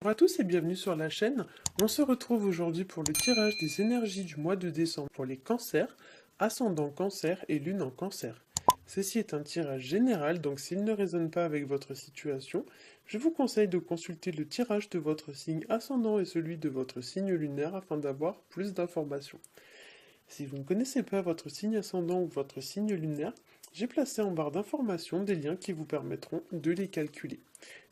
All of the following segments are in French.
Bonjour à tous et bienvenue sur la chaîne. On se retrouve aujourd'hui pour le tirage des énergies du mois de décembre pour les cancers, ascendant cancer et lune en cancer. Ceci est un tirage général, donc s'il ne résonne pas avec votre situation, je vous conseille de consulter le tirage de votre signe ascendant et celui de votre signe lunaire afin d'avoir plus d'informations. Si vous ne connaissez pas votre signe ascendant ou votre signe lunaire, j'ai placé en barre d'informations des liens qui vous permettront de les calculer.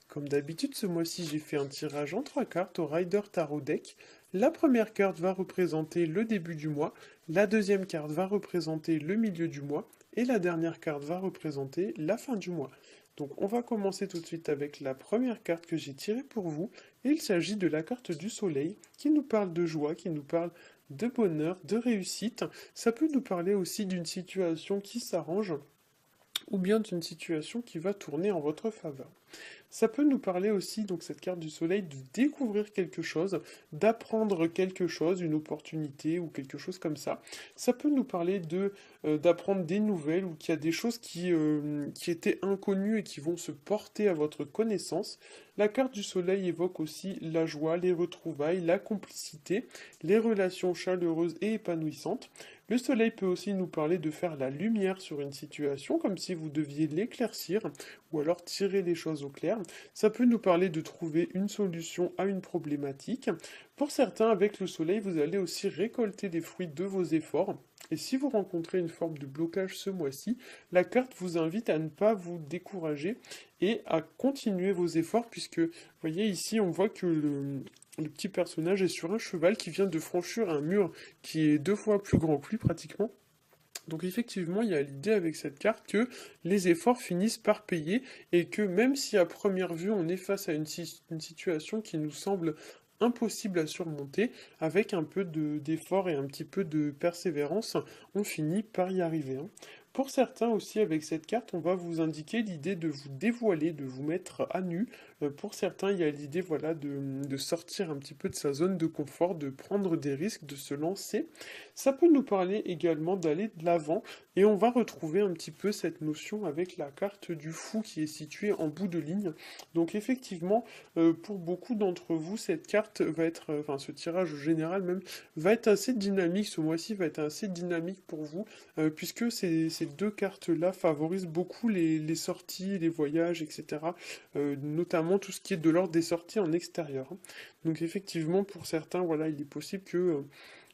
Comme d'habitude, ce mois-ci, j'ai fait un tirage en 3 cartes au Rider Tarot Deck. La première carte va représenter le début du mois, la deuxième carte va représenter le milieu du mois, et la dernière carte va représenter la fin du mois. Donc on va commencer tout de suite avec la première carte que j'ai tirée pour vous, et il s'agit de la carte du soleil, qui nous parle de joie, qui nous parle de bonheur, de réussite. Ça peut nous parler aussi d'une situation qui s'arrange, ou bien d'une situation qui va tourner en votre faveur. Ça peut nous parler aussi, donc cette carte du soleil, de découvrir quelque chose, d'apprendre quelque chose, une opportunité ou quelque chose comme ça. Ça peut nous parler d'apprendre des nouvelles ou qu'il y a des choses qui étaient inconnues et qui vont se porter à votre connaissance. La carte du soleil évoque aussi la joie, les retrouvailles, la complicité, les relations chaleureuses et épanouissantes. Le soleil peut aussi nous parler de faire la lumière sur une situation, comme si vous deviez l'éclaircir, ou alors tirer les choses au clair. Ça peut nous parler de trouver une solution à une problématique. Pour certains, avec le soleil, vous allez aussi récolter les fruits de vos efforts. Et si vous rencontrez une forme de blocage ce mois-ci, la carte vous invite à ne pas vous décourager et à continuer vos efforts, puisque, vous voyez ici, on voit que le petit personnage est sur un cheval qui vient de franchir un mur qui est 2 fois plus grand que lui pratiquement. Donc effectivement, il y a l'idée avec cette carte que les efforts finissent par payer et que même si à première vue on est face à une situation qui nous semble impossible à surmonter, avec un peu d'effort et un petit peu de persévérance, on finit par y arriver, hein. Pour certains aussi, avec cette carte, on va vous indiquer l'idée de vous dévoiler, de vous mettre à nu. Pour certains, il y a l'idée voilà, de sortir un petit peu de sa zone de confort, de prendre des risques, de se lancer. Ça peut nous parler également d'aller de l'avant et on va retrouver un petit peu cette notion avec la carte du fou qui est située en bout de ligne. Donc effectivement, pour beaucoup d'entre vous, cette carte va être, enfin ce tirage général même, va être assez dynamique. Ce mois-ci va être assez dynamique pour vous, puisque ces 2 cartes-là favorisent beaucoup les sorties, les voyages, etc. Notamment tout ce qui est de l'ordre des sorties en extérieur, hein. Donc effectivement, pour certains, voilà, il est possible que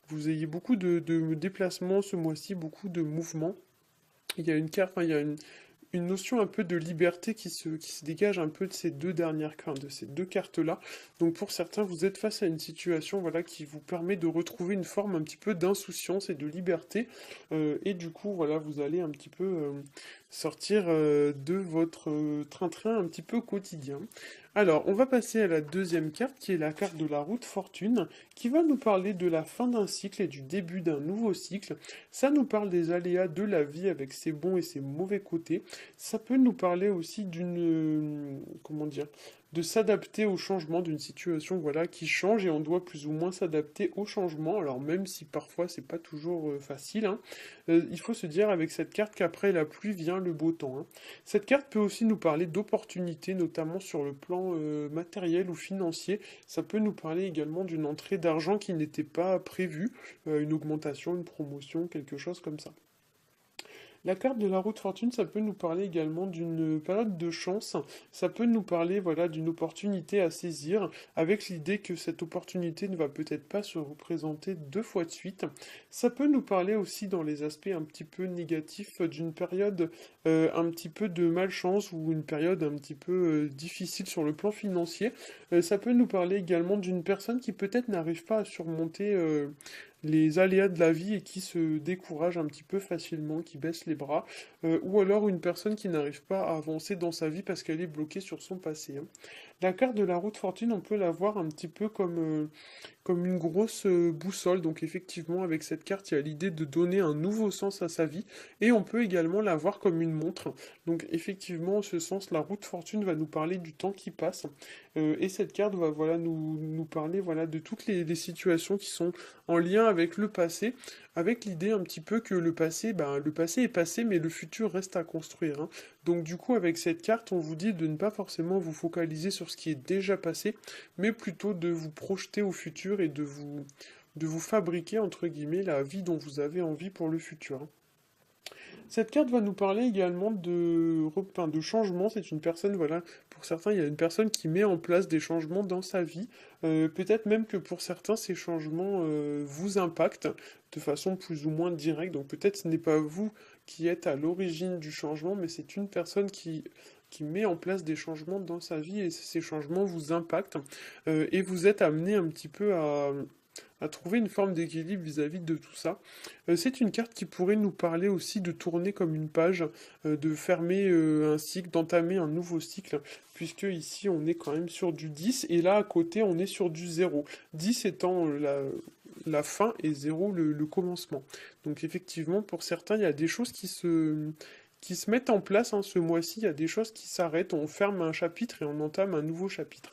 vous ayez beaucoup de déplacements ce mois-ci, beaucoup de mouvements. Il y a une carte, enfin, il y a une notion un peu de liberté qui se dégage un peu de ces deux dernières cartes, de ces 2 cartes-là. Donc pour certains, vous êtes face à une situation voilà, qui vous permet de retrouver une forme un petit peu d'insouciance et de liberté. Et du coup, voilà, vous allez un petit peu sortir de votre train-train un petit peu quotidien. Alors, on va passer à la deuxième carte, qui est la carte de la route fortune, qui va nous parler de la fin d'un cycle et du début d'un nouveau cycle. Ça nous parle des aléas de la vie avec ses bons et ses mauvais côtés. Ça peut nous parler aussi comment dire, de s'adapter au changement d'une situation, voilà, qui change et on doit plus ou moins s'adapter au changement. Alors même si parfois c'est pas toujours facile, hein, il faut se dire avec cette carte qu'après la pluie vient le beau temps, hein. Cette carte peut aussi nous parler d'opportunités, notamment sur le plan matériel ou financier. Ça peut nous parler également d'une entrée d'argent qui n'était pas prévue, une augmentation, une promotion, quelque chose comme ça. La carte de la route fortune, ça peut nous parler également d'une période de chance, ça peut nous parler voilà, d'une opportunité à saisir, avec l'idée que cette opportunité ne va peut-être pas se représenter 2 fois de suite. Ça peut nous parler aussi dans les aspects un petit peu négatifs d'une période un petit peu de malchance ou une période un petit peu difficile sur le plan financier. Ça peut nous parler également d'une personne qui peut-être n'arrive pas à surmonter les aléas de la vie et qui se décourage un petit peu facilement, qui baisse les bras, ou alors une personne qui n'arrive pas à avancer dans sa vie parce qu'elle est bloquée sur son passé, hein. La carte de la route fortune, on peut la voir un petit peu comme une grosse boussole. Donc effectivement, avec cette carte, il y a l'idée de donner un nouveau sens à sa vie. Et on peut également la voir comme une montre. Donc effectivement, en ce sens, la route fortune va nous parler du temps qui passe. Et cette carte va voilà, nous parler voilà, de toutes les situations qui sont en lien avec le passé, avec l'idée un petit peu que le passé est passé, mais le futur reste à construire, hein. Donc du coup, avec cette carte, on vous dit de ne pas forcément vous focaliser sur ce qui est déjà passé, mais plutôt de vous projeter au futur et de vous fabriquer, entre guillemets, la vie dont vous avez envie pour le futur, hein. Cette carte va nous parler également de changement. C'est une personne, voilà, pour certains, il y a une personne qui met en place des changements dans sa vie. Peut-être même que pour certains, ces changements vous impactent de façon plus ou moins directe. Donc peut-être ce n'est pas vous qui êtes à l'origine du changement, mais c'est une personne qui met en place des changements dans sa vie et ces changements vous impactent et vous êtes amené un petit peu à trouver une forme d'équilibre vis-à-vis de tout ça. C'est une carte qui pourrait nous parler aussi de tourner comme une page, de fermer un cycle, d'entamer un nouveau cycle, puisque ici on est quand même sur du 10, et là à côté on est sur du 0. 10 étant la fin et 0 le commencement. Donc effectivement, pour certains, il y a des choses qui se mettent en place, hein, ce mois-ci, il y a des choses qui s'arrêtent, on ferme un chapitre et on entame un nouveau chapitre.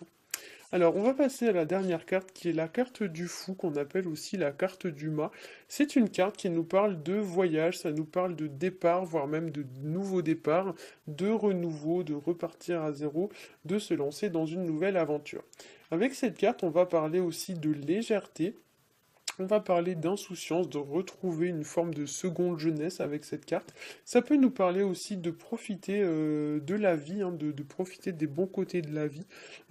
Alors, on va passer à la dernière carte qui est la carte du fou, qu'on appelle aussi la carte du mât. C'est une carte qui nous parle de voyage, ça nous parle de départ, voire même de nouveau départ, de renouveau, de repartir à zéro, de se lancer dans une nouvelle aventure. Avec cette carte, on va parler aussi de légèreté. On va parler d'insouciance, de retrouver une forme de seconde jeunesse avec cette carte. Ça peut nous parler aussi de profiter de la vie, hein, de profiter des bons côtés de la vie.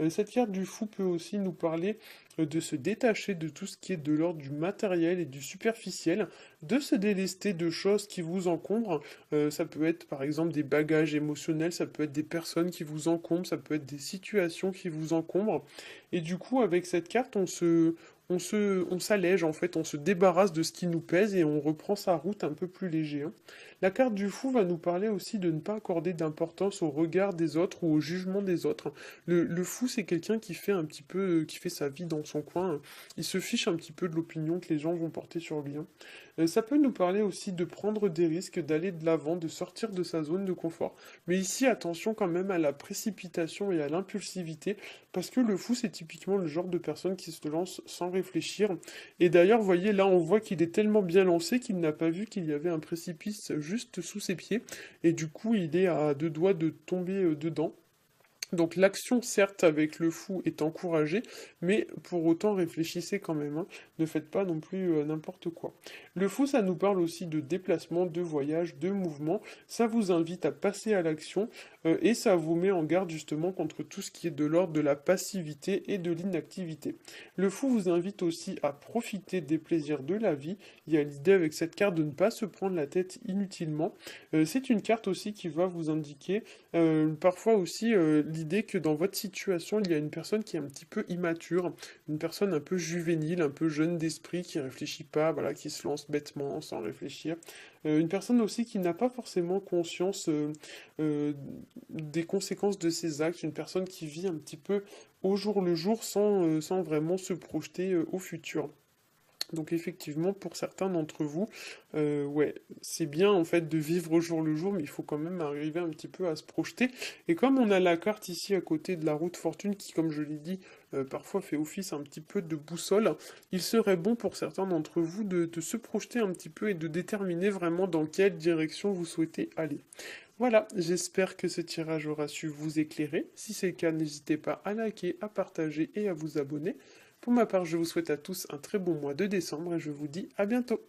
Cette carte du fou peut aussi nous parler de se détacher de tout ce qui est de l'ordre du matériel et du superficiel, de se délester de choses qui vous encombrent. Ça peut être par exemple des bagages émotionnels, ça peut être des personnes qui vous encombrent, ça peut être des situations qui vous encombrent. Et du coup, avec cette carte, on s'allège en fait, on se débarrasse de ce qui nous pèse et on reprend sa route un peu plus léger, hein. La carte du fou va nous parler aussi de ne pas accorder d'importance au regard des autres ou au jugement des autres. Le fou, c'est quelqu'un qui fait un petit peu, qui fait sa vie dans son coin, hein. Il se fiche un petit peu de l'opinion que les gens vont porter sur lui, hein. Ça peut nous parler aussi de prendre des risques, d'aller de l'avant, de sortir de sa zone de confort. Mais ici, attention quand même à la précipitation et à l'impulsivité, parce que le fou, c'est typiquement le genre de personne qui se lance sans réfléchir. Et d'ailleurs, vous voyez, là, on voit qu'il est tellement bien lancé qu'il n'a pas vu qu'il y avait un précipice juste sous ses pieds. Et du coup, il est à deux doigts de tomber dedans. Donc l'action, certes, avec le fou est encouragée, mais pour autant réfléchissez quand même, hein. Ne faites pas non plus n'importe quoi. Le fou, ça nous parle aussi de déplacement, de voyage, de mouvement. Ça vous invite à passer à l'action et ça vous met en garde justement contre tout ce qui est de l'ordre de la passivité et de l'inactivité. Le fou vous invite aussi à profiter des plaisirs de la vie. Il y a l'idée avec cette carte de ne pas se prendre la tête inutilement. C'est une carte aussi qui va vous indiquer parfois aussi l'idée que dans votre situation, il y a une personne qui est un petit peu immature, une personne un peu juvénile, un peu jeune d'esprit, qui réfléchit pas, voilà, qui se lance bêtement, sans réfléchir. Une personne aussi qui n'a pas forcément conscience des conséquences de ses actes, une personne qui vit un petit peu au jour le jour sans vraiment se projeter au futur. Donc effectivement, pour certains d'entre vous, ouais, c'est bien en fait de vivre au jour le jour, mais il faut quand même arriver un petit peu à se projeter. Et comme on a la carte ici à côté de la route fortune, qui, comme je l'ai dit, parfois fait office un petit peu de boussole, il serait bon pour certains d'entre vous de se projeter un petit peu et de déterminer vraiment dans quelle direction vous souhaitez aller. Voilà, j'espère que ce tirage aura su vous éclairer. Si c'est le cas, n'hésitez pas à liker, à partager et à vous abonner. Pour ma part, je vous souhaite à tous un très bon mois de décembre et je vous dis à bientôt.